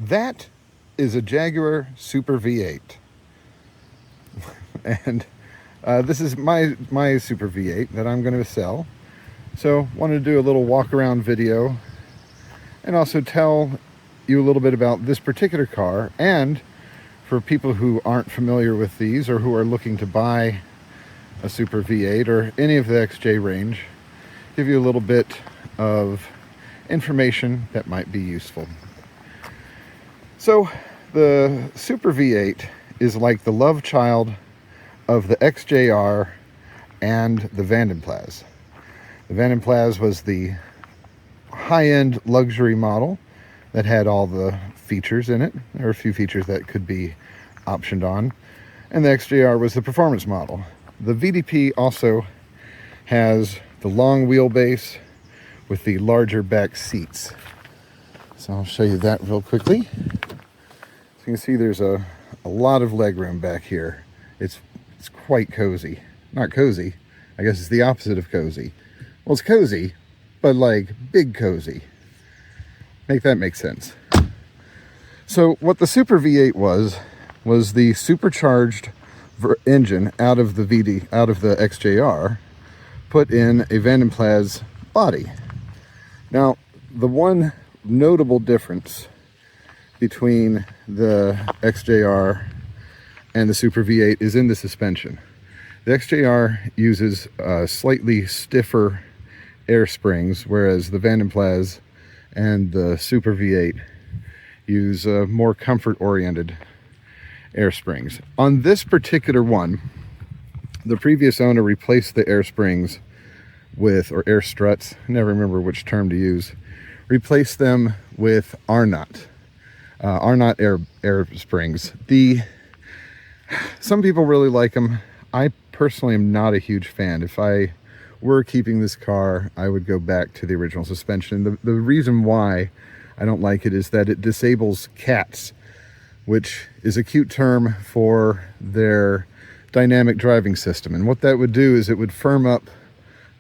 that is a Jaguar Super V8. And this is my Super V8 that I'm going to sell. So wanted to do a little walk around video and also tell you a little bit about this particular car, and for people who aren't familiar with these or who are looking to buy a Super V8 or any of the XJ range, give you a little bit of information that might be useful. So the Super V8 is like the love child of the XJR and the Vandenplas. The Vandenplas was the high-end luxury model that had all the features in it. There were a few features that could be optioned on. And the XJR was the performance model. The VDP also has the long wheelbase with the larger back seats. So I'll show you that real quickly. So you can see there's a lot of legroom back here. It's quite cozy. Not cozy, I guess it's the opposite of cozy. Well, it's cozy, but like big cozy. Make that make sense. So what the Super V8 was the supercharged engine out of the XJR put in a Vandenplas body. Now, the one notable difference between the XJR and the Super V8 is in the suspension. The XJR uses slightly stiffer air springs, whereas the Vandenplas and the Super V8 use more comfort-oriented air springs. On this particular one, the previous owner replaced the air springs with, or air struts, I never remember which term to use, replaced them with Arnott air springs. Some people really like them. I personally am not a huge fan. If I were keeping this car, I would go back to the original suspension. The reason why I don't like it is that it disables CATs, which is a cute term for their dynamic driving system. And what that would do is it would firm up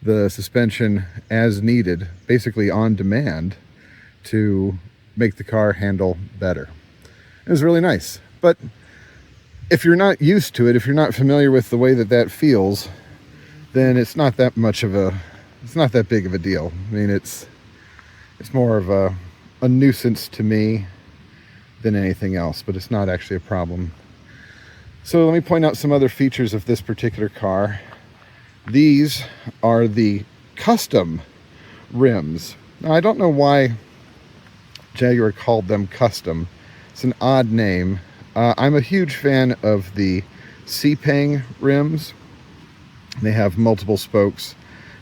the suspension as needed, basically on demand, to make the car handle better. It was really nice. But if you're not used to it, if you're not familiar with the way that feels, then it's not that big of a deal. I mean, it's more of a nuisance to me than anything else, but it's not actually a problem. So let me point out some other features of this particular car. These are the custom rims. Now, I don't know why Jaguar called them custom. It's an odd name. I'm a huge fan of the C-Pang rims. They have multiple spokes.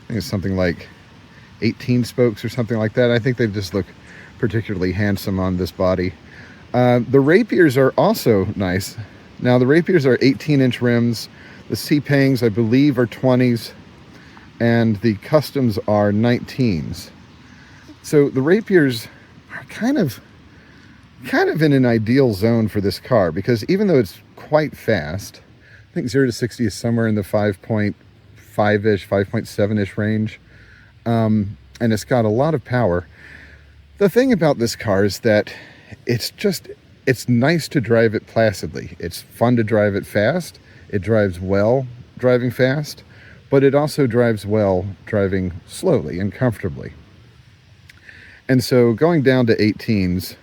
I think it's something like 18 spokes or something like that. I think they just look particularly handsome on this body. The Rapiers are also nice. Now, the Rapiers are 18-inch rims. The C-Pangs, I believe, are 20s. And the Customs are 19s. So the Rapiers are kind of in an ideal zone for this car, because even though it's quite fast, I think 0 to 60 is somewhere in the 5.5-ish, 5.7-ish range. And it's got a lot of power. The thing about this car is that it's nice to drive it placidly. It's fun to drive it fast. It drives well driving fast, but it also drives well driving slowly and comfortably. And so going down to 18s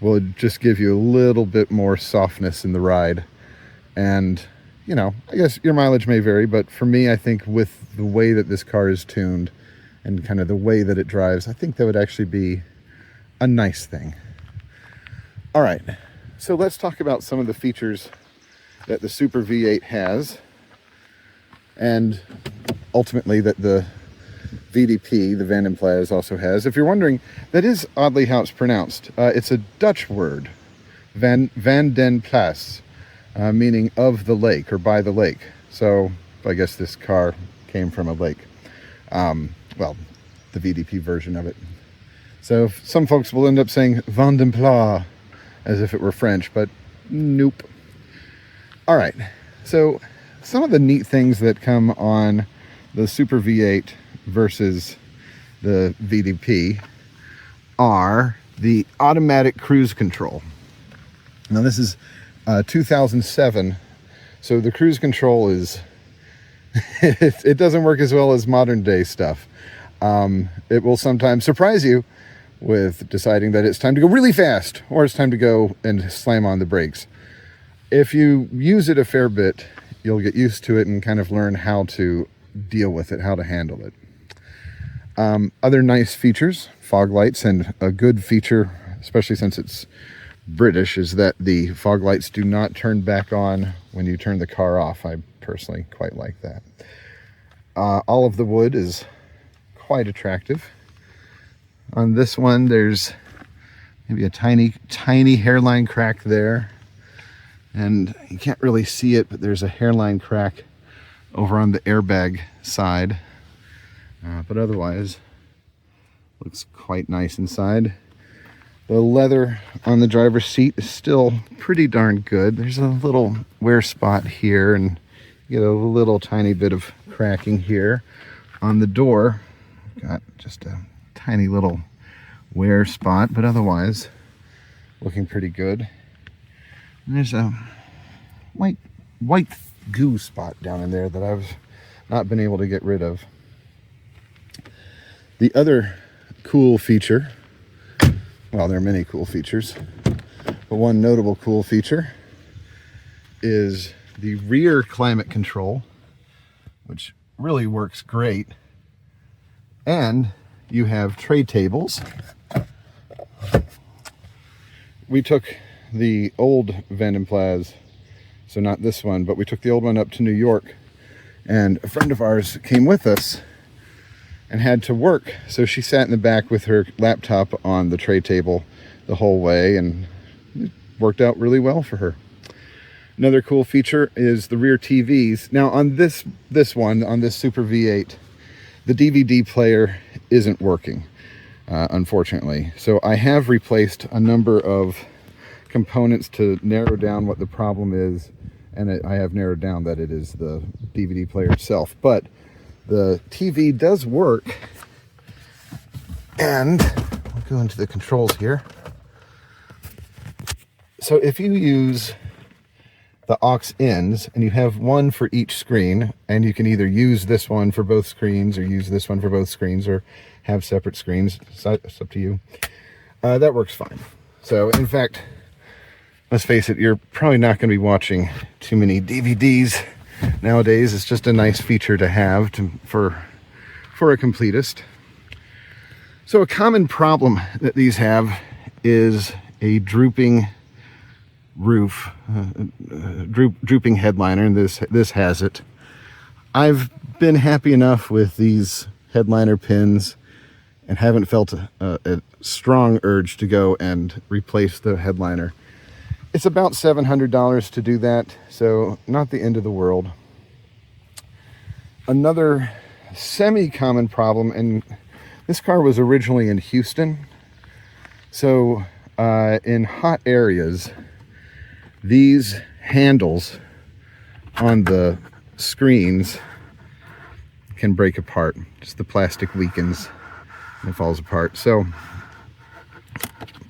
will just give you a little bit more softness in the ride. And, you know, I guess your mileage may vary, but for me, I think with the way that this car is tuned and kind of the way that it drives, I think that would actually be a nice thing. All right, so let's talk about some of the features that the Super V8 has, and ultimately that the VDP, the Vandenplas, also has. If you're wondering, that is oddly how it's pronounced. It's a Dutch word, Vandenplas, meaning of the lake or by the lake. So I guess this car came from a lake. Well, the VDP version of it. So some folks will end up saying Vandenplas as if it were French, but nope. All right, so some of the neat things that come on the Super V8 versus the VDP are the automatic cruise control. Now this is 2007, so the cruise control is it doesn't work as well as modern day stuff. It will sometimes surprise you with deciding that it's time to go really fast or it's time to go and slam on the brakes. If you use it a fair bit, you'll get used to it and kind of learn how to deal with it, how to handle it. Other nice features, fog lights, and a good feature, especially since it's British, is that the fog lights do not turn back on when you turn the car off. I personally quite like that. All of the wood is quite attractive. On this one, there's maybe a tiny hairline crack there, and you can't really see it, but there's a hairline crack over on the airbag side. But otherwise, looks quite nice inside. The leather on the driver's seat is still pretty darn good. There's a little wear spot here, and you get a little tiny bit of cracking here. On the door, got just a tiny little wear spot, but otherwise looking pretty good. And there's a white goo spot down in there that I've not been able to get rid of. The other cool feature, well, there are many cool features, but one notable cool feature is the rear climate control, which really works great. And you have tray tables. We took the old Vanden Plas, so not this one, but we took the old one up to New York, and a friend of ours came with us and had to work, so she sat in the back with her laptop on the tray table the whole way, and it worked out really well for her. Another cool feature is the rear TVs. Now on this one, on this Super V8, the DVD player isn't working, unfortunately. So I have replaced a number of components to narrow down what the problem is, and I have narrowed down that it is the DVD player itself. But the TV does work, and I'll go into the controls here. So if you use the aux ends, and you have one for each screen, and you can either use this one for both screens or use this one for both screens or have separate screens, it's up to you. That works fine. So in fact, let's face it, you're probably not going to be watching too many DVDs nowadays. It's just a nice feature to have for a completist. So a common problem that these have is a drooping roof, drooping headliner, and this has it. I've been happy enough with these headliner pins and haven't felt a strong urge to go and replace the headliner. It's about $700 to do that, so not the end of the world. Another semi-common problem, and this car was originally in Houston, so in hot areas, these handles on the screens can break apart. Just the plastic weakens and it falls apart. So,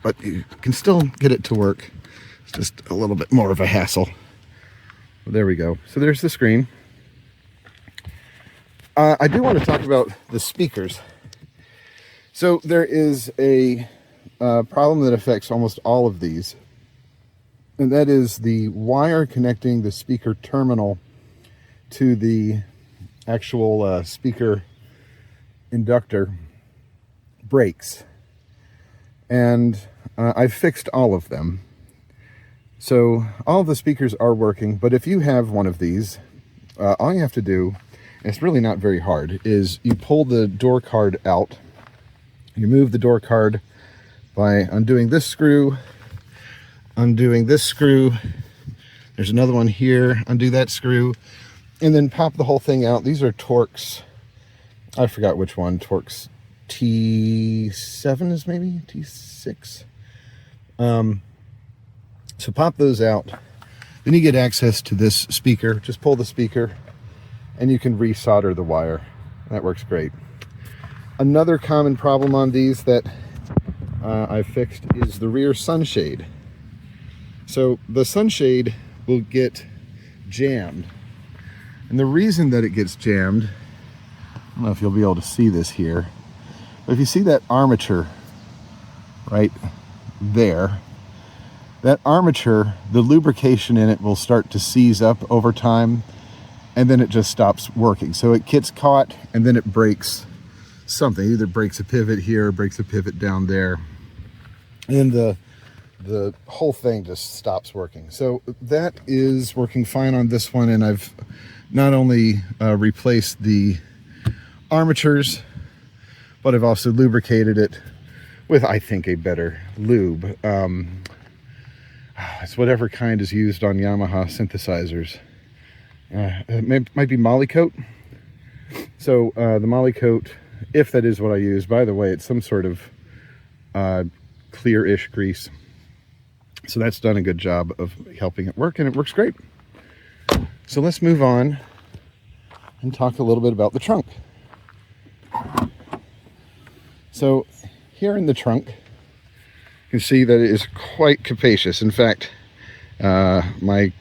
but you can still get it to work. It's just a little bit more of a hassle. Well, there we go. So there's the screen. I do want to talk about the speakers. So there is a problem that affects almost all of these, and that is the wire connecting the speaker terminal to the actual speaker inductor breaks. And I've fixed all of them. So all of the speakers are working, but if you have one of these, all you have to do, and it's really not very hard, is you pull the door card out. You move the door card by undoing this screw, undoing this screw. There's another one here. Undo that screw, and then pop the whole thing out. These are Torx. I forgot which one. Torx T7 is maybe T6. So pop those out. Then you get access to this speaker. Just pull the speaker, and you can resolder the wire. That works great. Another common problem on these that I fixed is the rear sunshade. So the sunshade will get jammed. And the reason that it gets jammed, I don't know if you'll be able to see this here, but if you see that armature right there, that armature, the lubrication in it will start to seize up over time, and then it just stops working. So it gets caught and then it breaks something. Either breaks a pivot here or breaks a pivot down there, and the whole thing just stops working. So that is working fine on this one, and I've not only replaced the armatures, but I've also lubricated it with, I think, a better lube. It's whatever kind is used on Yamaha synthesizers. It might be Molykote. So the Molykote, if that is what I use, by the way, it's some sort of clear-ish grease. So that's done a good job of helping it work, and it works great. So let's move on and talk a little bit about the trunk. So here in the trunk, you can see that it is quite capacious. In fact, my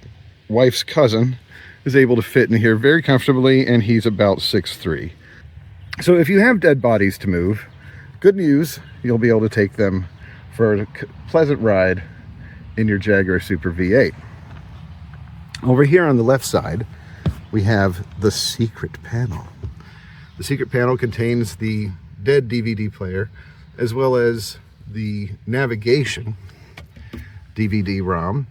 wife's cousin is able to fit in here very comfortably, and he's about 6'3". So if you have dead bodies to move, good news, you'll be able to take them for a pleasant ride in your Jaguar Super V8. Over here on the left side, we have the secret panel. The secret panel contains the dead DVD player, as well as the navigation DVD-ROM,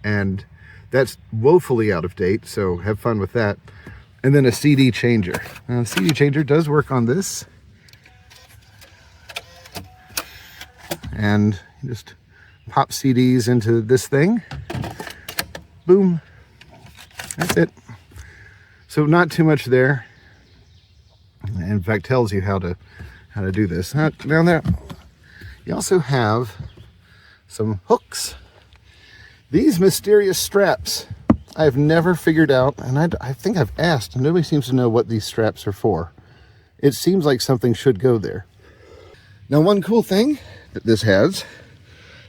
and that's woefully out of date, so have fun with that. And then a CD changer. Now, the CD changer does work on this, and you just pop CDs into this thing. Boom. That's it. So not too much there. In fact, tells you how to do this. Down there, you also have some hooks. These mysterious straps, I have never figured out, and I think I've asked, and nobody seems to know what these straps are for. It seems like something should go there. Now, one cool thing that this has,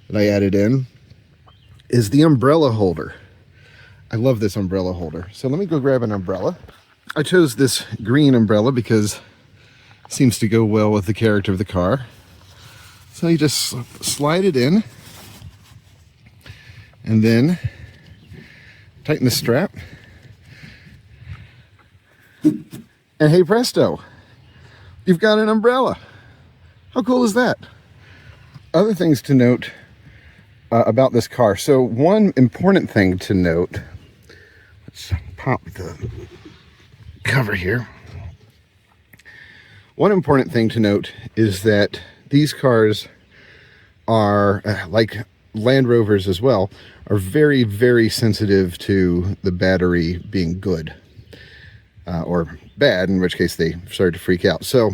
that I added in, is the umbrella holder. I love this umbrella holder. So let me go grab an umbrella. I chose this green umbrella because it seems to go well with the character of the car. So you just slide it in, and then tighten the strap. And hey presto, you've got an umbrella. How cool is that? Other things to note about this car. So one important thing to note, let's pop the cover here. One important thing to note is that these cars are, like Land Rovers as well, are very, very sensitive to the battery being good or bad, in which case they start to freak out. So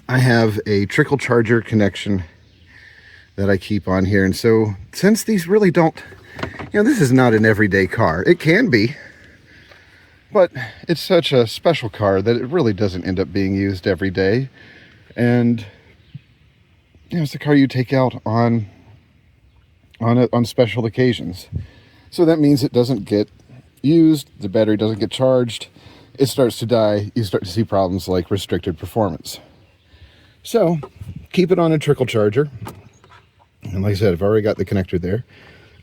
I have a trickle charger connection that I keep on here. And so since these really don't, this is not an everyday car. It can be, but it's such a special car that it really doesn't end up being used every day. And it's a car you take out on special occasions. So that means it doesn't get used, the battery doesn't get charged, it starts to die, you start to see problems like restricted performance. So keep it on a trickle charger. And like I said, I've already got the connector there.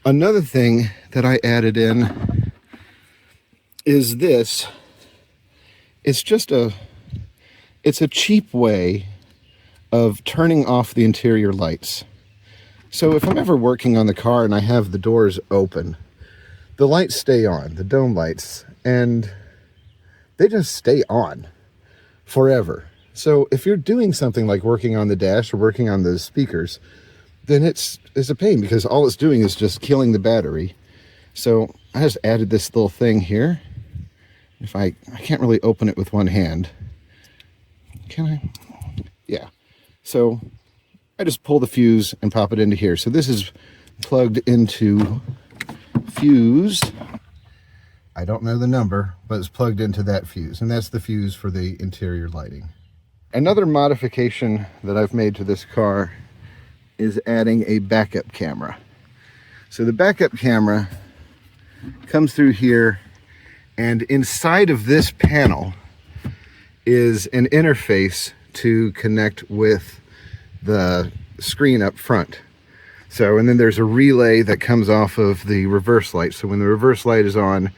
Another thing that I added in is this. It's a cheap way of turning off the interior lights. So if I'm ever working on the car and I have the doors open, the lights stay on, the dome lights, and they just stay on forever. So if you're doing something like working on the dash or working on the speakers, then it's a pain because all it's doing is just killing the battery. So I just added this little thing here. If I can't really open it with one hand. Can I? Yeah. So I just pull the fuse and pop it into here. So this is plugged into fuse. I don't know the number, but it's plugged into that fuse, and that's the fuse for the interior lighting. Another modification that I've made to this car is adding a backup camera. So the backup camera comes through here, and inside of this panel is an interface to connect with the screen up front. So, and then there's a relay that comes off of the reverse light. So when the reverse light is on,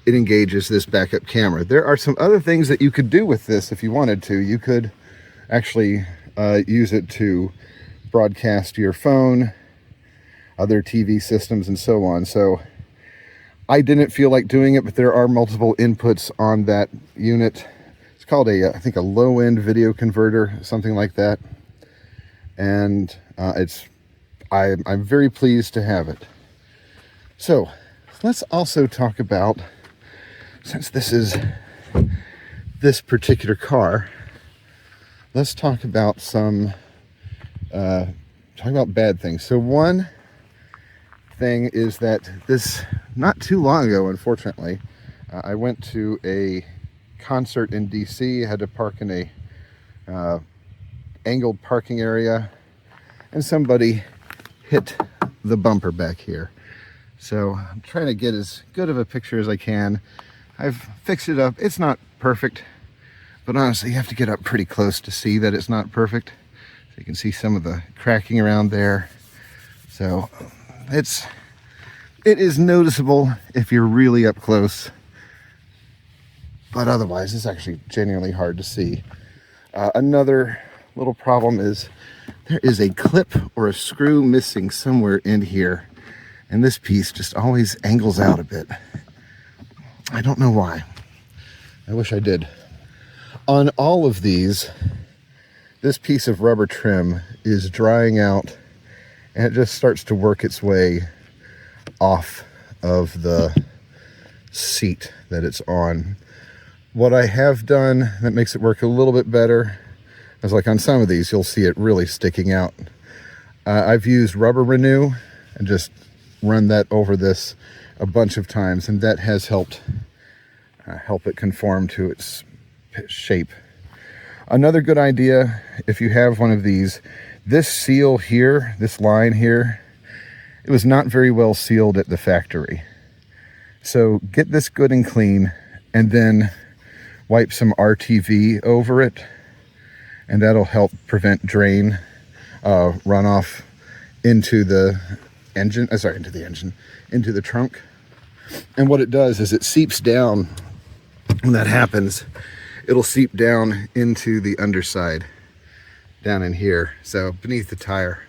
it engages this backup camera. There are some other things that you could do with this if you wanted to. You could actually use it to broadcast your phone, other TV systems, and so on. So I didn't feel like doing it, but there are multiple inputs on that unit. It's called I think a low-end video converter, something like that. And I'm very pleased to have it. So let's also talk about, since this is this particular car, let's talk about some bad things. So one thing is that not too long ago, unfortunately, I went to a concert in DC, had to park in a angled parking area, and somebody hit the bumper back here. So I'm trying to get as good of a picture as I can. I've fixed it up. It's not perfect, but honestly, you have to get up pretty close to see that it's not perfect. So you can see some of the cracking around there. So it is noticeable if you're really up close, but otherwise it's actually genuinely hard to see. Another little problem is there is a clip or a screw missing somewhere in here, and this piece just always angles out a bit. I don't know why. I wish I did. On all of these, this piece of rubber trim is drying out, and it just starts to work its way off of the seat that it's on. What I have done that makes it work a little bit better is, like on some of these, you'll see it really sticking out. I've used Rubber Renew and just run that over this a bunch of times, and that has helped help it conform to its shape. Another good idea, if you have one of these, this seal here, this line here, it was not very well sealed at the factory. So get this good and clean, and then wipe some RTV over it, and that'll help prevent drain runoff into the engine, into the trunk. And what it does is it seeps down. When that happens, it'll seep down into the underside, down in here, so beneath the tire.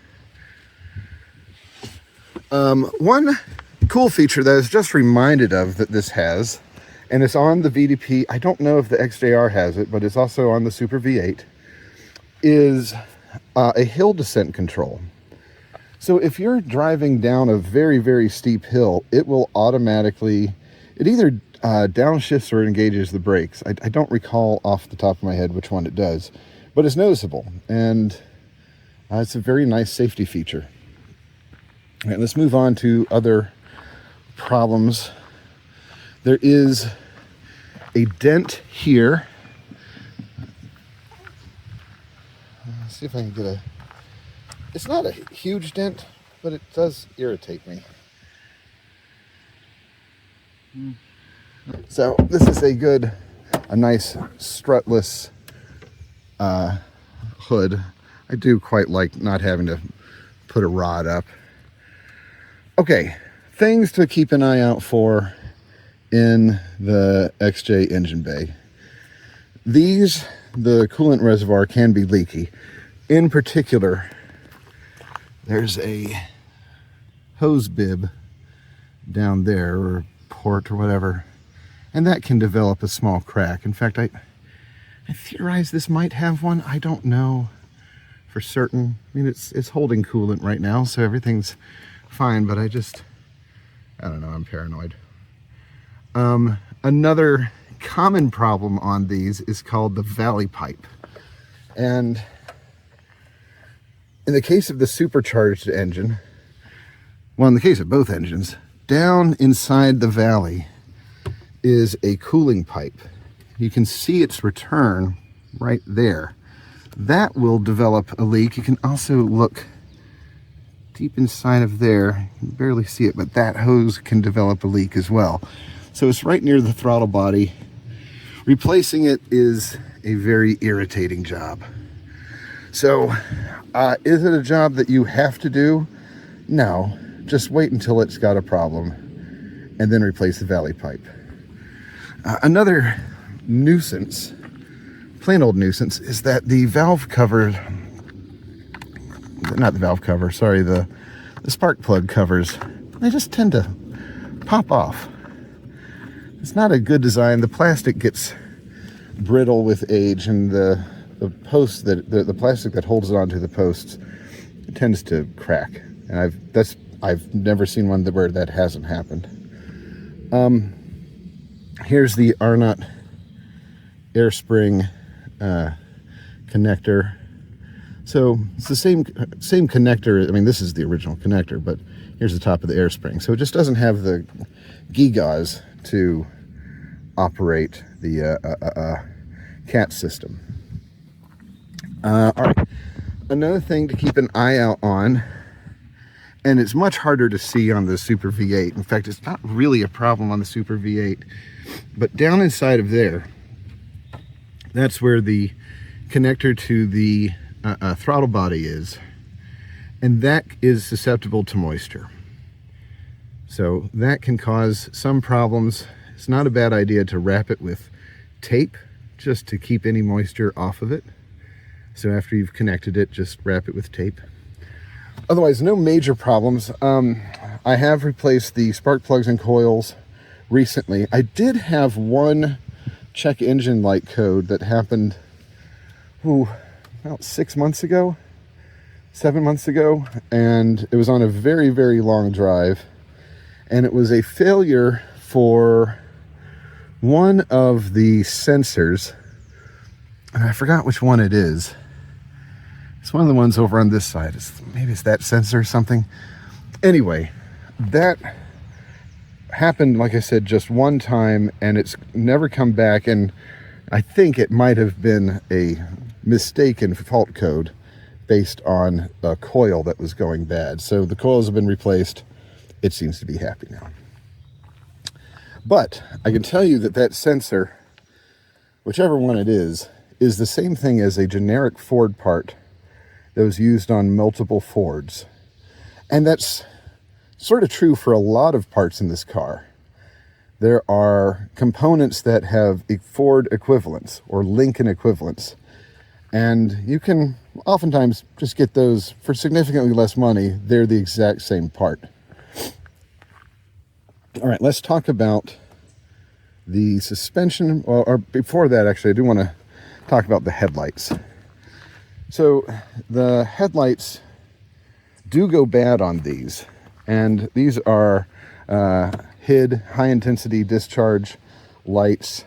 One cool feature that I was just reminded of that this has, and it's on the VDP, I don't know if the XJR has it, but it's also on the Super V8, is a hill descent control. So if you're driving down a very, very steep hill, it will automatically, it either downshifts or engages the brakes. I don't recall off the top of my head which one it does, but it's noticeable, and it's a very nice safety feature. All right, let's move on to other problems. There is a dent here. Let's see if I can get it's not a huge dent, but it does irritate me. So this is a nice strutless hood. I do quite like not having to put a rod up. Okay, things to keep an eye out for in the XJ engine bay. The coolant reservoir can be leaky. In particular, there's a hose bib down there, or port or whatever, and that can develop a small crack. In fact, I theorize this might have one. I don't know for certain. I mean, it's holding coolant right now, so everything's fine, but I don't know, I'm paranoid. Another common problem on these is called the valley pipe. And in the case of the supercharged engine, well, in the case of both engines, down inside the valley is a cooling pipe. You can see its return right there. That will develop a leak. You can also look deep inside of there. You can barely see it, but that hose can develop a leak as well. So it's right near the throttle body. Replacing it is a very irritating job. So is it a job that you have to do? No, just wait until it's got a problem and then replace the valley pipe. Another nuisance, plain old nuisance, is that the valve cover, not the valve cover, sorry, the spark plug covers, they just tend to pop off. It's not a good design. The plastic gets brittle with age, and the post that the plastic that holds it onto the posts, it tends to crack. And I've never seen one where that hasn't happened. Here's the Arnott air spring connector. So it's the same connector. I mean, this is the original connector, but here's the top of the air spring. So it just doesn't have the gigas to operate the cat system. All right. Another thing to keep an eye out on, and it's much harder to see on the Super V8. In fact, it's not really a problem on the Super V8, but down inside of there, that's where the connector to the throttle body is, and that is susceptible to moisture. So that can cause some problems. It's not a bad idea to wrap it with tape just to keep any moisture off of it. So after you've connected it, just wrap it with tape. Otherwise, no major problems. I have replaced the spark plugs and coils recently. I did have one check engine light code that happened about 7 months ago, and it was on a very, very long drive, and it was a failure for one of the sensors, and I forgot which one it is. It's one of the ones over on this side. Maybe it's that sensor or something. Anyway, that happened, like I said, just one time, and it's never come back, and I think it might have been a mistaken fault code based on a coil that was going bad. So the coils have been replaced. It seems to be happy now. But I can tell you that that sensor, whichever one it is the same thing as a generic Ford part that was used on multiple Fords. And that's sort of true for a lot of parts in this car. There are components that have Ford equivalents or Lincoln equivalents, and you can oftentimes just get those for significantly less money. They're the exact same part. All right, let's talk about the suspension. Or before that, actually, I do want to talk about the headlights. So the headlights do go bad on these, and these are HID, high intensity discharge lights.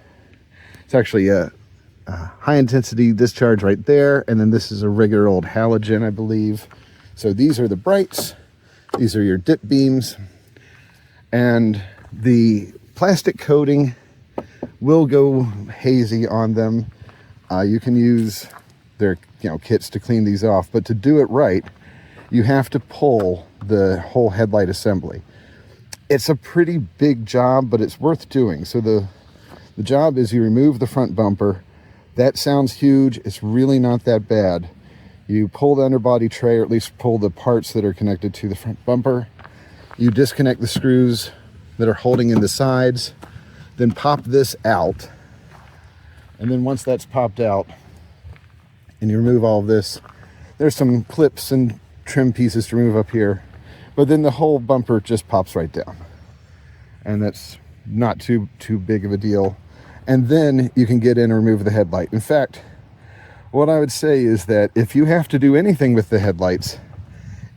It's actually a high intensity discharge right there, and then this is a regular old halogen, I believe. So these are the brights, these are your dip beams, and the plastic coating will go hazy on them. You can use their kits to clean these off, but to do it right, you have to pull the whole headlight assembly. It's a pretty big job, but it's worth doing. So the job is you remove the front bumper. That sounds huge. It's really not that bad. You pull the underbody tray, or at least pull the parts that are connected to the front bumper. You disconnect the screws that are holding in the sides, then pop this out. And then once that's popped out and you remove all of this, there's some clips and trim pieces to remove up here, but then the whole bumper just pops right down. And that's not too big of a deal. And then you can get in and remove the headlight. In fact, what I would say is that if you have to do anything with the headlights,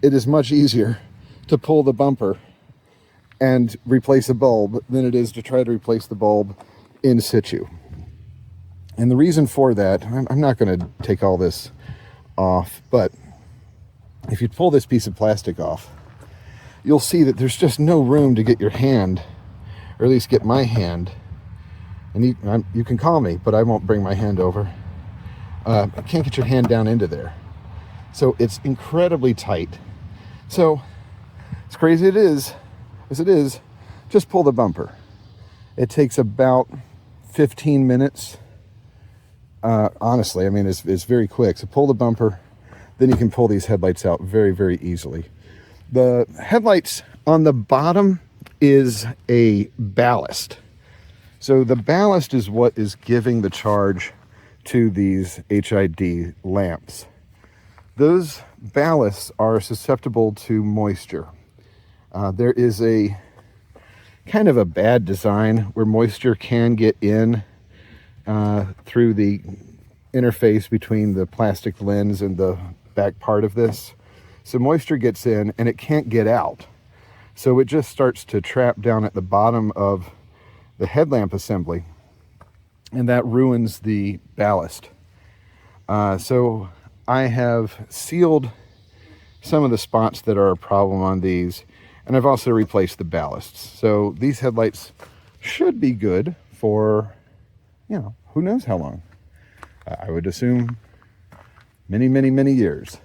it is much easier to pull the bumper and replace a bulb than it is to try to replace the bulb in situ. And the reason for that, I'm not going to take all this off, but if you pull this piece of plastic off, you'll see that there's just no room to get your hand, or at least get my hand. And you can call me, but I won't bring my hand over. I can't get your hand down into there. So it's incredibly tight. So, as crazy as it is, just pull the bumper. It takes about 15 minutes. Honestly, I mean, it's very quick. So pull the bumper, then you can pull these headlights out very, very easily. The headlights on the bottom is a ballast. So the ballast is what is giving the charge to these HID lamps. Those ballasts are susceptible to moisture. There is a kind of a bad design where moisture can get in through the interface between the plastic lens and the back part of this. So moisture gets in and it can't get out. So it just starts to trap down at the bottom of the headlamp assembly, and that ruins the ballast. So I have sealed some of the spots that are a problem on these, and I've also replaced the ballasts. So these headlights should be good for, you know, who knows how long. I would assume many, many, many years.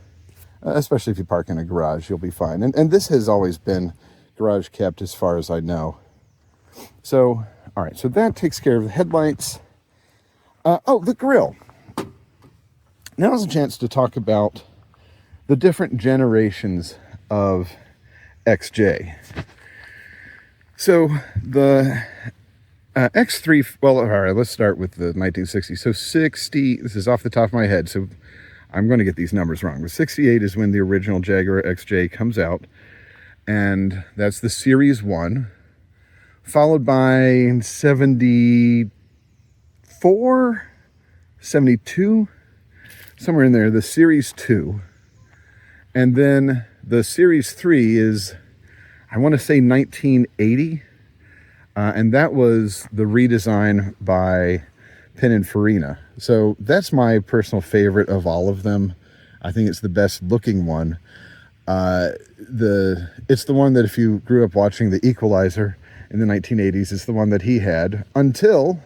Especially if you park in a garage, you'll be fine. And this has always been garage kept as far as I know. So, all right, so that takes care of the headlights. Oh, the grille. Now's a chance to talk about the different generations of XJ. So the X3, well, all right, let's start with the 1960. So 60, this is off the top of my head, so I'm going to get these numbers wrong. But 68 is when the original Jaguar XJ comes out, and that's the Series 1, followed by 74, 72, somewhere in there, the Series 2. And then the Series 3 is, I want to say 1980, and that was the redesign by Pininfarina. So that's my personal favorite of all of them. I think it's the best looking one. It's the one that if you grew up watching The Equalizer in the 1980s, it's the one that he had until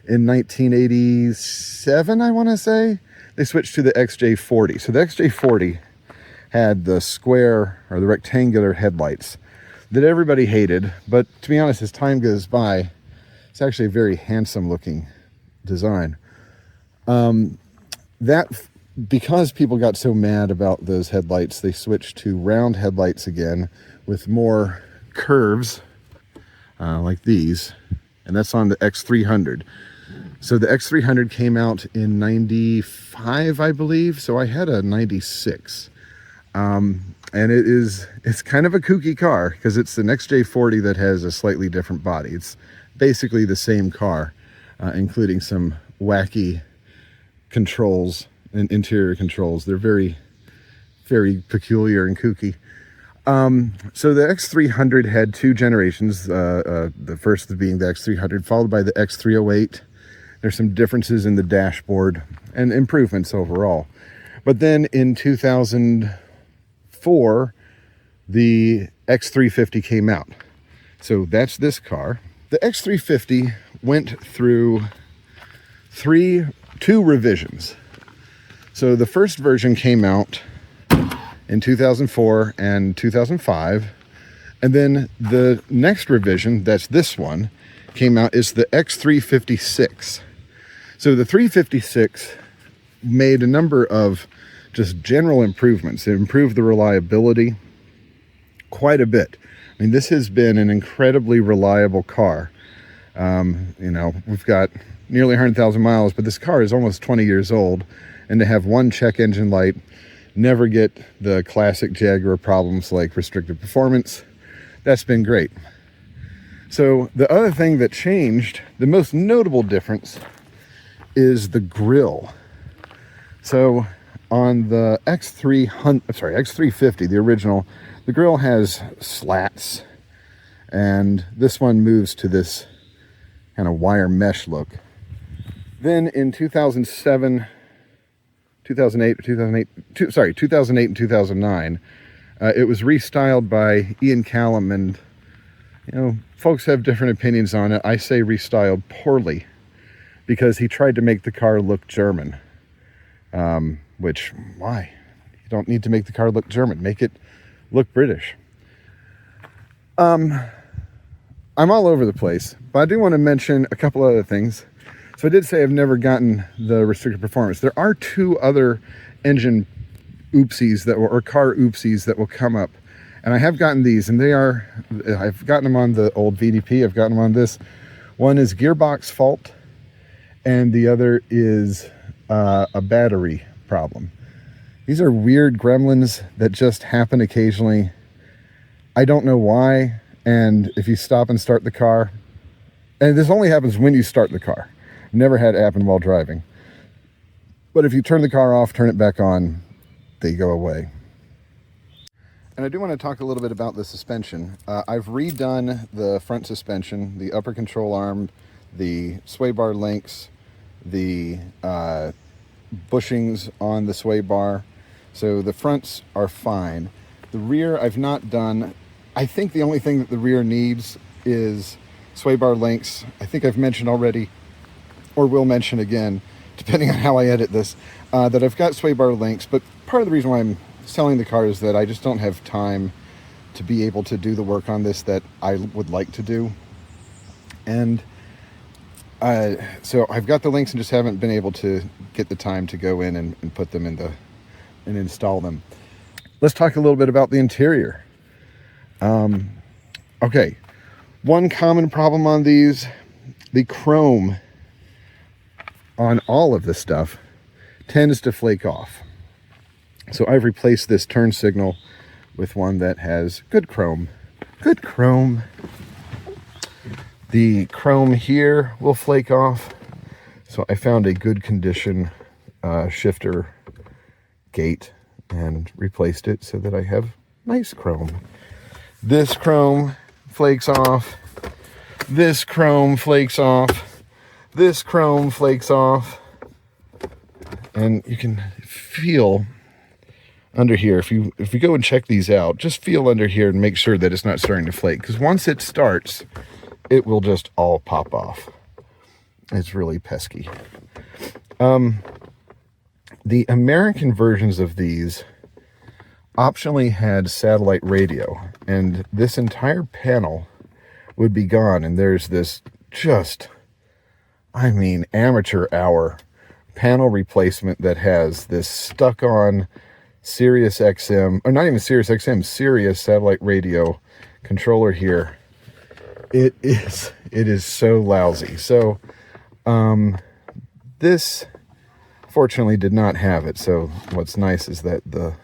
in 1987, I want to say, they switched to the XJ40. So the XJ40 had the square or the rectangular headlights that everybody hated, but to be honest, as time goes by, it's actually a very handsome looking design. Because people got so mad about those headlights, they switched to round headlights again with more curves like these, and that's on the X300. So the X300 came out in 95, I believe, so I had a 96. And it's kind of a kooky car because it's an XJ40 that has a slightly different body. It's basically the same car, including some wacky controls and interior controls. They're very, very peculiar and kooky. So the X300 had two generations, the first being the X300, followed by the X308. There's some differences in the dashboard and improvements overall. But then in 2004, the X350 came out. So that's this car. The X350 went through two revisions. So the first version came out in 2004 and 2005. And then the next revision, that's this one, came out is the X356. So the 356 made a number of just general improvements. It improved the reliability quite a bit. I mean, this has been an incredibly reliable car. We've got nearly 100,000 miles, but this car is almost 20 years old. And to have one check engine light, never get the classic Jaguar problems like restricted performance, that's been great. So the other thing that changed, the most notable difference, is the grille. So on the X350, the original, the grille has slats, and this one moves to this kind of wire mesh look. Then in 2008 and 2009, it was restyled by Ian Callum, and folks have different opinions on it. I say restyled poorly because he tried to make the car look German. Why? You don't need to make the car look German. Make it look British. I'm all over the place, but I do want to mention a couple other things. So I did say I've never gotten the restricted performance. There are 2 other engine oopsies that will, or car oopsies that will come up, and I have gotten these, and they are, I've gotten them on the old VDP, I've gotten them on this. One is gearbox fault, and the other is a battery problem. These are weird gremlins that just happen occasionally. I don't know why, and if you stop and start the car, and this only happens when you start the car, never had it happen while driving, but if you turn the car off, turn it back on, they go away. And I do want to talk a little bit about the suspension. I've redone the front suspension, the upper control arm, the sway bar links, the bushings on the sway bar. So the fronts are fine. The rear I've not done. I think the only thing that the rear needs is sway bar links. I think I've mentioned already, or will mention again, depending on how I edit this, that I've got sway bar links, but part of the reason why I'm selling the car is that I just don't have time to be able to do the work on this that I would like to do. And so I've got the links and just haven't been able to get the time to go in and put them in and install them. Let's talk a little bit about the interior. Okay, one common problem on these, the chrome on all of this stuff tends to flake off. So I've replaced this turn signal with one that has good chrome. Good chrome. The chrome here will flake off. So I found a good condition shifter gate and replaced it so that I have nice chrome. This chrome flakes off. This chrome flakes off. This chrome flakes off. And you can feel under here, if you go and check these out, just feel under here and make sure that it's not starting to flake, because once it starts, it will just all pop off. It's really pesky. The American versions of these optionally had satellite radio, and this entire panel would be gone, and there's this just, I mean, amateur hour panel replacement that has this stuck on Sirius XM, or not even Sirius XM, Sirius satellite radio controller here. It is so lousy. So this fortunately did not have it. So what's nice is that the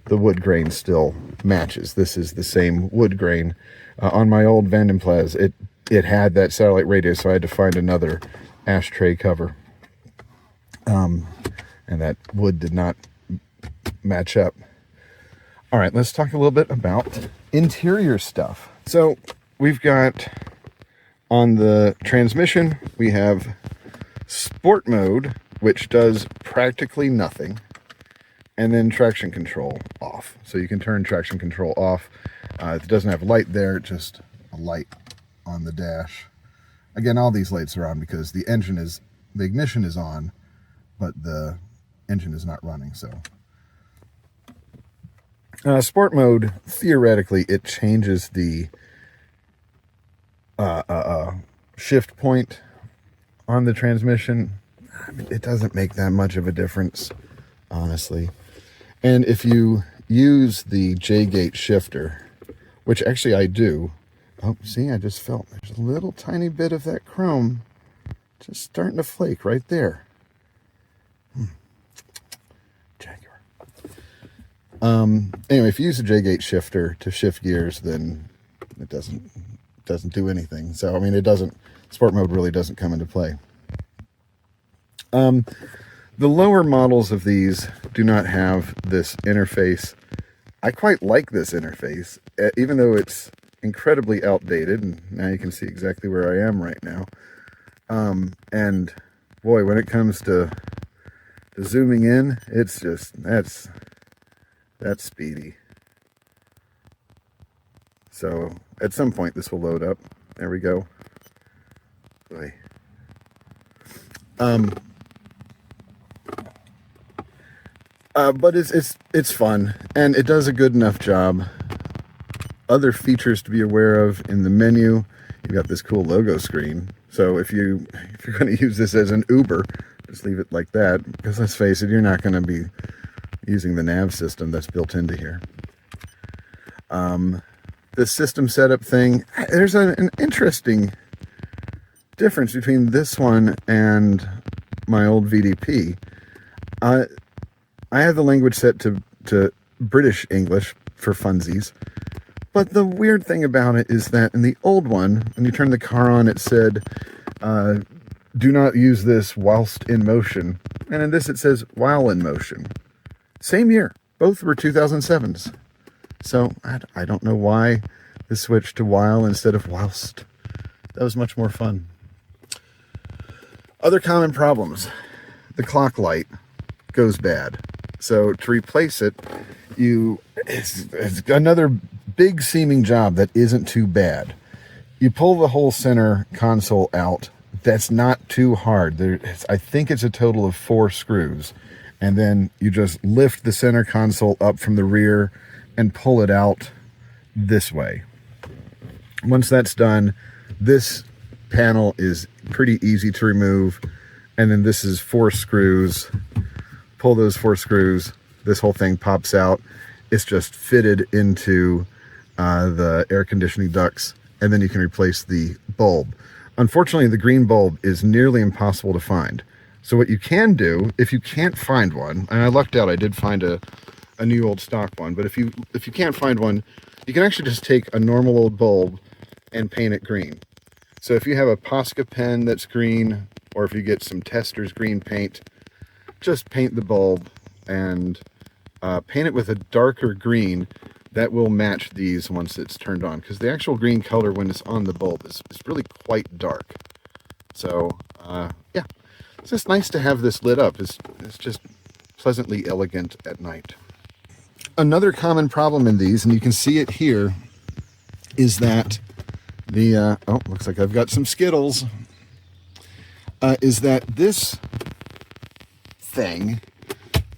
wood grain still matches. This is the same wood grain. On my old Vanden Plas, it had that satellite radio, so I had to find another ashtray cover. And that wood did not match up. All right, let's talk a little bit about interior stuff. So we've got on the transmission, we have sport mode, which does practically nothing, and then traction control off. So you can turn traction control off. It doesn't have a light there, just a light on the dash. Again, all these lights are on because the ignition is on, but the engine is not running. So sport mode, theoretically, it changes the shift point on the transmission. I mean, it doesn't make that much of a difference, honestly. And if you use the J-gate shifter, which actually I do. Oh, see, I just felt there's a little tiny bit of that chrome just starting to flake right there. Jaguar. Anyway, if you use the J-gate shifter to shift gears, then it doesn't do anything. So, I mean, sport mode really doesn't come into play. The lower models of these do not have this interface. I quite like this interface, even though it's incredibly outdated, and now you can see exactly where I am right now. And boy, when it comes to zooming in, it's just, that's speedy. So at some point this will load up. There we go. Boy. But it's fun, and it does a good enough job. Other features to be aware of in the menu, you've got this cool logo screen. So if you're going to use this as an Uber, just leave it like that, because let's face it, you're not going to be using the nav system that's built into here. The system setup thing, there's an interesting difference between this one and my old VDP. I have the language set to British English for funsies. But the weird thing about it is that in the old one, when you turn the car on, it said, do not use this whilst in motion. And in this, it says while in motion. Same year. Both were 2007s. So I don't know why this switched to while instead of whilst. That was much more fun. Other common problems. The clock light goes bad. So to replace it, it's another big seeming job that isn't too bad. You pull the whole center console out. That's not too hard. I think it's a total of 4 screws. And then you just lift the center console up from the rear and pull it out this way. Once that's done, this panel is pretty easy to remove. And then this is 4 screws. Pull those 4 screws. This whole thing pops out. It's just fitted into the air conditioning ducts, and then you can replace the bulb. Unfortunately, the green bulb is nearly impossible to find. So what you can do, if you can't find one, and I lucked out, I did find a new old stock one, but if you can't find one, you can actually just take a normal old bulb and paint it green. So if you have a Posca pen that's green, or if you get some Testors green paint, just paint the bulb and paint it with a darker green that will match these once it's turned on, because the actual green color when it's on the bulb is really quite dark. So yeah, it's just nice to have this lit up. It's just pleasantly elegant at night. Another common problem in these, and you can see it here, is that the oh, looks like I've got some Skittles. Is that this thing,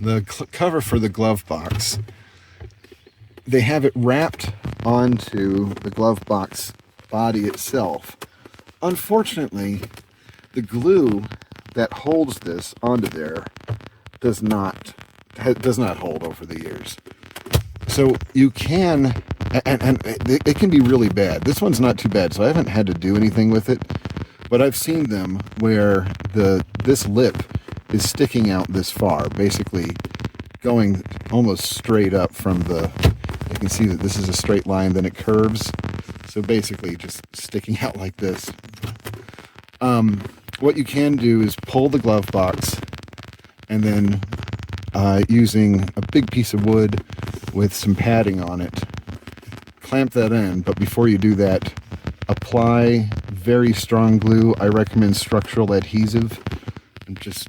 the cover for the glove box, they have it wrapped onto the glove box body itself. Unfortunately, the glue that holds this onto there does not hold over the years. So you can, and it can be really bad. This one's not too bad, so I haven't had to do anything with it. But I've seen them where this lip is sticking out this far, basically going almost straight up from the, you can see that this is a straight line, then it curves. So basically just sticking out like this. What you can do is pull the glove box and then using a big piece of wood with some padding on it, clamp that in. But before you do that, apply very strong glue. I recommend structural adhesive, and just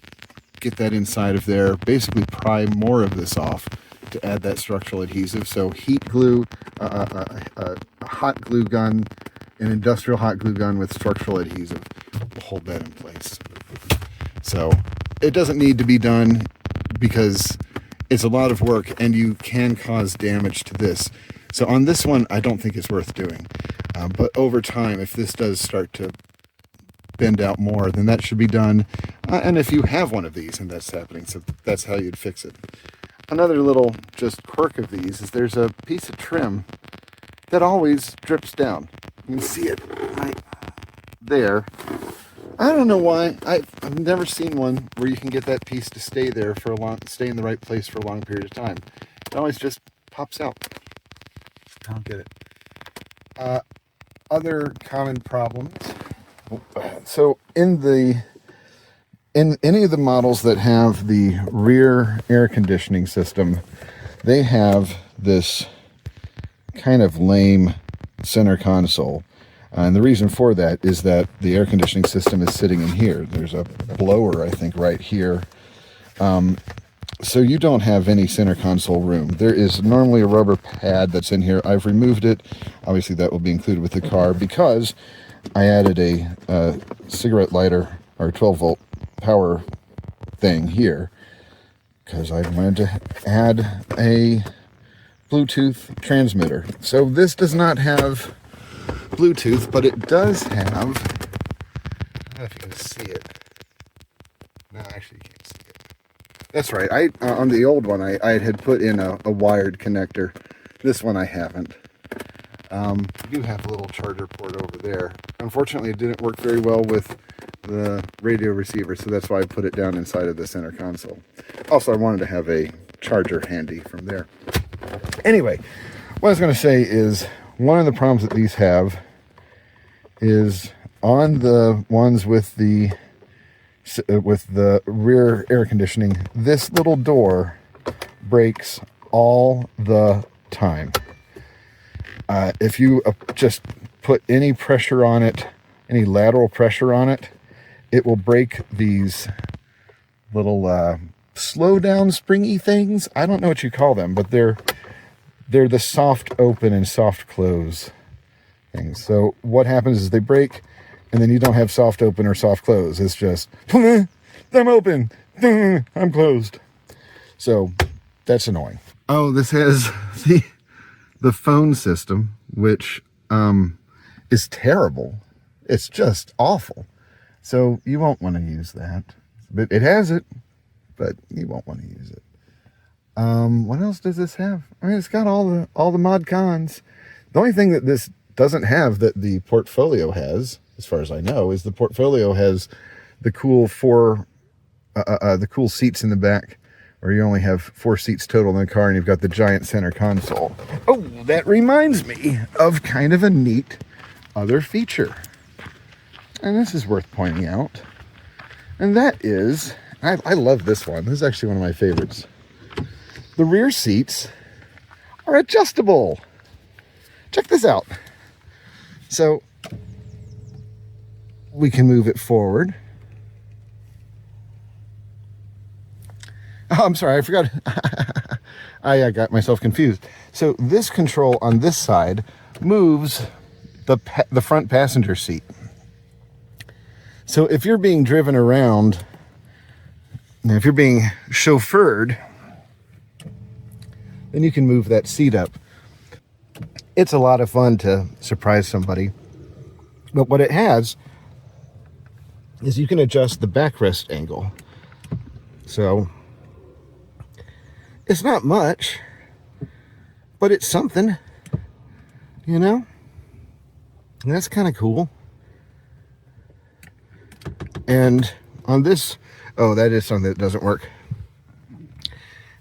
get that inside of there. Basically pry more of this off to add that structural adhesive. So heat glue, a hot glue gun, an industrial hot glue gun with structural adhesive will hold that in place. So it doesn't need to be done because it's a lot of work and you can cause damage to this. So on this one, I don't think it's worth doing. But over time, if this does start to bend out more, then that should be done. And if you have one of these and that's happening, so that's how you'd fix it. Another little just quirk of these is there's a piece of trim that always drips down. You can see it right there. I don't know why. I've never seen one where you can get that piece to stay there for stay in the right place for a long period of time. It always just pops out. I don't get it. Other common problems. So in any of the models that have the rear air conditioning system, they have this kind of lame center console. And the reason for that is that the air conditioning system is sitting in here. There's a blower, I think, right here. So you don't have any center console room. There is normally a rubber pad that's in here. I've removed it. Obviously, that will be included with the car because I added a cigarette lighter or 12-volt power thing here. because I wanted to add a Bluetooth transmitter. So this does not have Bluetooth, but it does have, I don't know if you can see it. No, actually you can't see it. That's right. On the old one, I had put in a wired connector. This one I haven't. I do have a little charger port over there. Unfortunately, it didn't work very well with the radio receiver, so that's why I put it down inside of the center console. Also, I wanted to have a charger handy from there. Anyway, what I was going to say is one of the problems that these have is on the ones with the rear air conditioning, this little door breaks all the time. If you just put any pressure on it, any lateral pressure on it, it will break these little slow down springy things. I don't know what you call them, but they're the soft open and soft close things. So what happens is they break, and then you don't have soft open or soft close. It's just, I'm open, I'm closed. So that's annoying. Oh, this has the phone system, which is terrible. It's just awful. So you won't want to use that. But it has it, but you won't want to use it. What else does this have? I mean, it's got all the mod cons. The only thing that this doesn't have that the Portfolio has, as far as I know, is the Portfolio has the cool the cool seats in the back, where you only have 4 seats total in the car, and you've got the giant center console. Oh, that reminds me of kind of a neat other feature. And this is worth pointing out. And that is, I love this one. This is actually one of my favorites. The rear seats are adjustable. Check this out. So we can move it forward. Oh, I'm sorry, I forgot. I got myself confused. So this control on this side moves the front passenger seat. So if you're being driven around, if you're being chauffeured, then you can move that seat up. It's a lot of fun to surprise somebody. But what it has is you can adjust the backrest angle. So it's not much, but it's something, you know? And that's kind of cool. And on this, oh, that is something that doesn't work.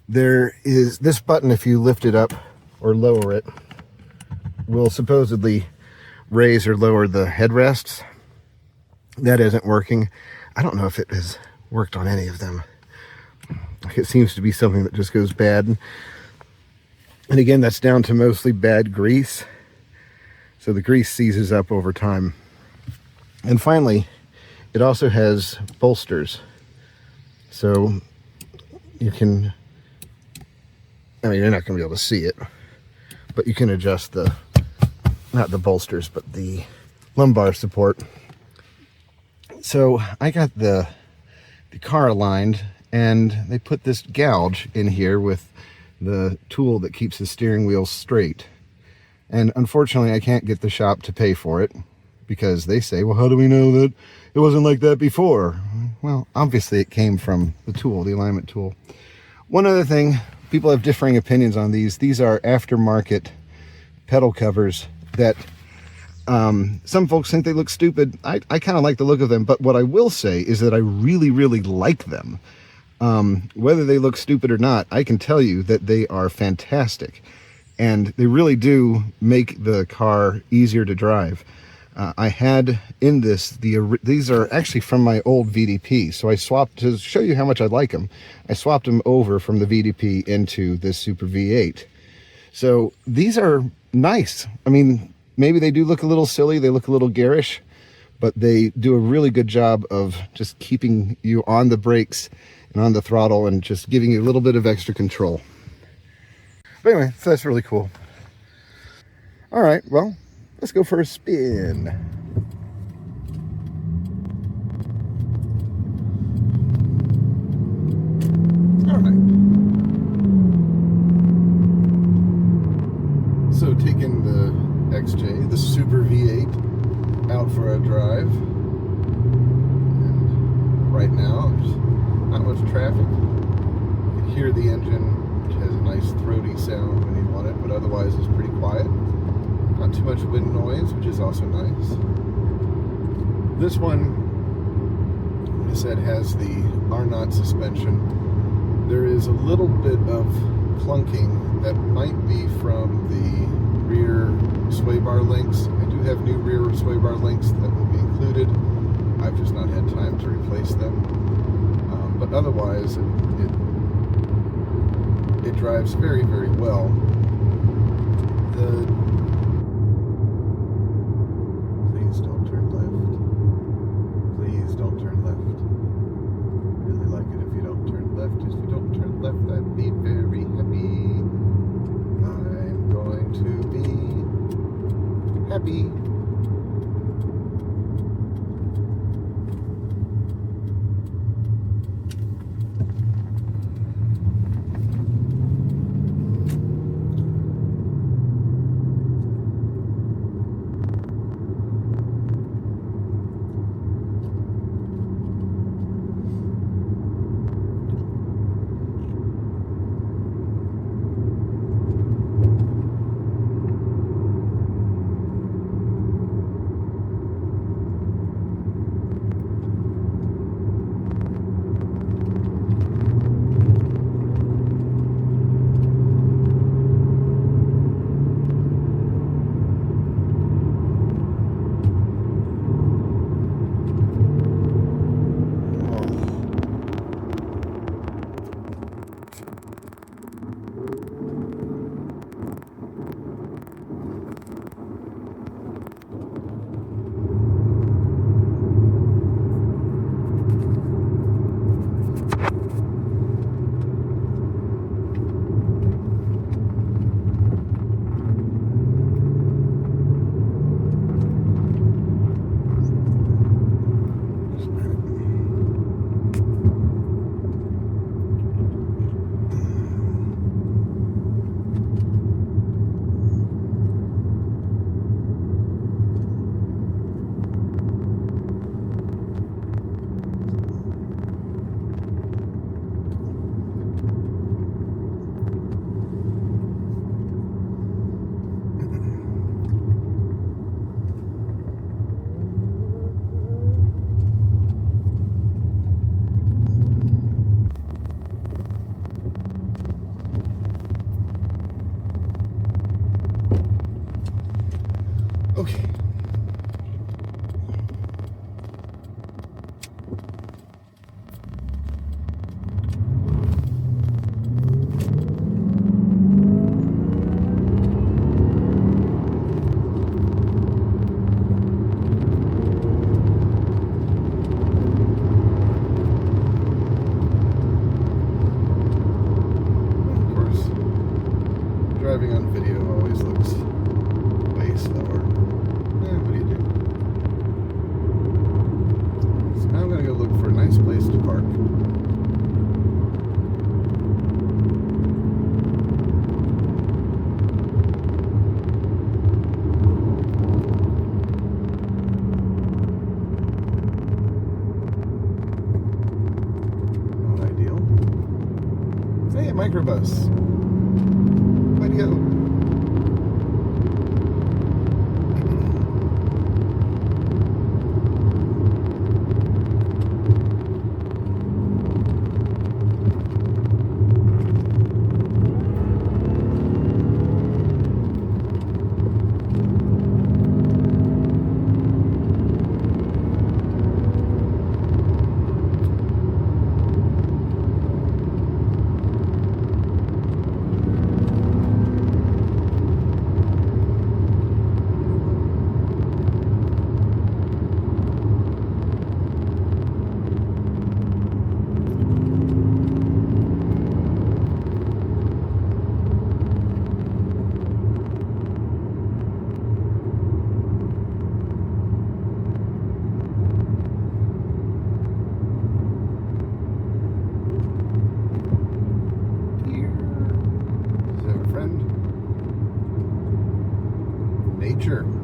There is this button, if you lift it up or lower it, will supposedly raise or lower the headrests. That isn't working. I don't know if it has worked on any of them. It seems to be something that just goes bad. And again, that's down to mostly bad grease. So the grease seizes up over time. And finally, it also has bolsters. So you can, I mean, you're not going to be able to see it, but you can adjust the, not the bolsters, but the lumbar support. So I got the car aligned, and they put this gouge in here with the tool that keeps the steering wheel straight. And unfortunately, I can't get the shop to pay for it, because they say, well, how do we know that it wasn't like that before? Well, obviously it came from the tool, the alignment tool. One other thing, people have differing opinions on these. These are aftermarket pedal covers that some folks think they look stupid. I kind of like the look of them, but what I will say is that I really, really like them. Whether they look stupid or not, I can tell you that they are fantastic. And they really do make the car easier to drive. I had in this, these are actually from my old VDP. So I swapped, to show you how much I like them, I swapped them over from the VDP into this Super V8. So these are nice. I mean, maybe they do look a little silly, they look a little garish, but they do a really good job of just keeping you on the brakes and on the throttle and just giving you a little bit of extra control. But anyway, so that's really cool. All right, well, let's go for a spin. All right. also taking the XJ, the Super V8, out for a drive. And right now, there's not much traffic. You can hear the engine, which has a nice throaty sound when you want it, but otherwise it's pretty quiet. Not too much wind noise, which is also nice. This one, like I said, has the R-knot suspension. There is a little bit of clunking that might be from the rear sway bar links. I do have new rear sway bar links that will be included. I've just not had time to replace them. But otherwise, it drives very, very well. Please don't turn left. Please don't turn left. Really like it if you don't turn left. If you don't turn left, I'd be very happy. I'm going to be happy. Okay. Of course, driving on video always looks way slower. What do you do? So now I'm going to go look for a nice place to park. Not ideal. Hey, a microbus. Way to go. feature.